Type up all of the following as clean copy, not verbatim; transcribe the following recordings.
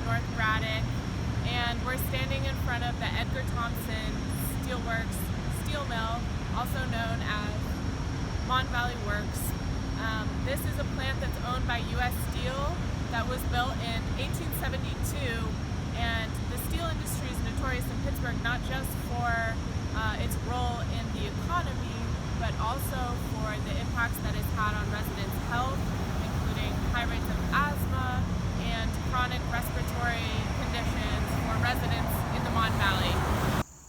North Braddock, and we're standing in front of the Edgar Thomson Steel Works steel mill, also known as Monongahela Works. This is a plant that's owned by U.S. Steel that was built in 1872, and the steel industry is notorious in Pittsburgh not just for its role in the economy, but also for the impacts that it's had on residents' health, including high rates of asthma and chronic respiratory conditions for residents in the Mon Valley.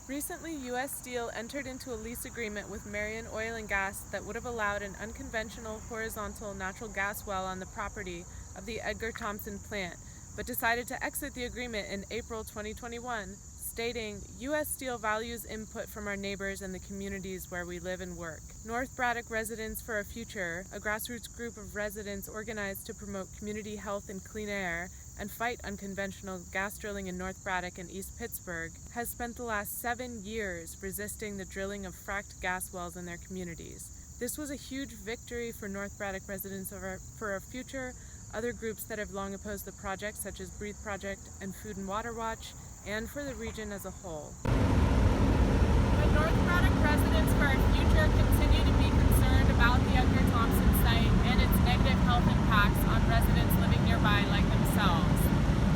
Recently, U.S. Steel entered into a lease agreement with Merrion Oil and Gas that would have allowed an unconventional horizontal natural gas well on the property of the Edgar Thomson Plant, but decided to exit the agreement in April 2021, stating, "U.S. Steel values input from our neighbors and the communities where we live and work." North Braddock Residents for a Future, a grassroots group of residents organized to promote community health and clean air and fight unconventional gas drilling in North Braddock and East Pittsburgh, has spent the last 7 years resisting the drilling of fracked gas wells in their communities. This was a huge victory for North Braddock Residents for a Future, other groups that have long opposed the project, such as Breathe Project and Food and Water Watch, and for the region as a whole. But North Braddock Residents for a Future continue to be concerned about the Edgar Thomson site and its negative health impacts on residents living nearby like themselves.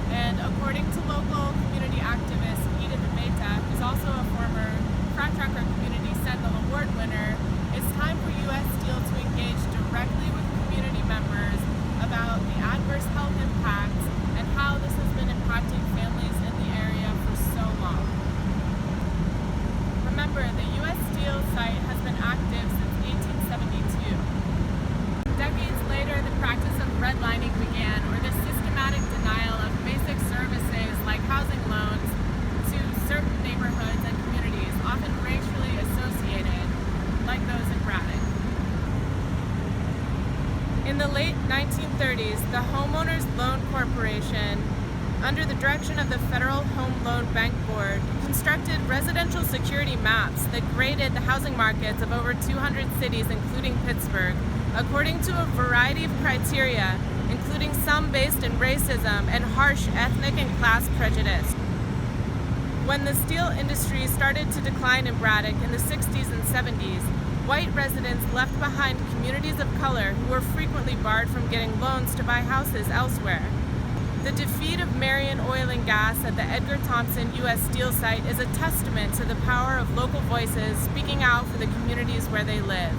And according to local community activist Edgar Thomson, who's also a former Frack Tracker Community Sentinel Award winner, it's time for U.S. Steel to engage directly with community members about the adverse health impacts and how this has been impacting families in the area for so long. Remember, the U.S. Steel site has been active since 1872. Decades later, the practice of redlining began, or the systematic denial of basic services like housing loans to certain neighborhoods and communities, often racially associated, like those in Braddock. In the late 1930s, the Homeowners Loan Corporation, under the direction of the Federal Home Loan Bank Board, constructed residential security maps that graded the housing markets of over 200 cities, including Pittsburgh, according to a variety of criteria, including some based in racism and harsh ethnic and class prejudice. When the steel industry started to decline in Braddock in the 60s and 70s, white residents left behind communities of color who were frequently barred from getting loans to buy houses elsewhere. The defeat of Merrion Oil and Gas at the Edgar Thomson U.S. Steel site is a testament to the power of local voices speaking out for the communities where they live.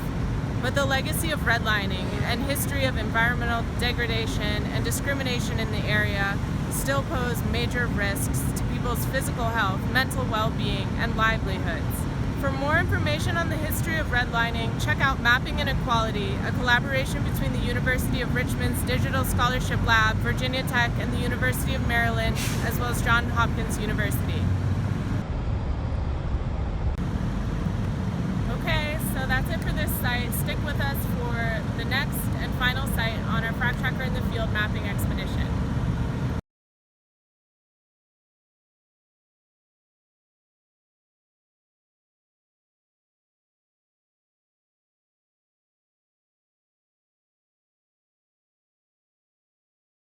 But the legacy of redlining and history of environmental degradation and discrimination in the area still pose major risks to people's physical health, mental well-being, and livelihoods. For more information on the history of redlining, check out Mapping Inequality, a collaboration between the University of Richmond's Digital Scholarship Lab, Virginia Tech, and the University of Maryland, as well as Johns Hopkins University. Okay, so that's it for this site. Stick with us for the next and final site on our Frack Tracker in the Field mapping expedition.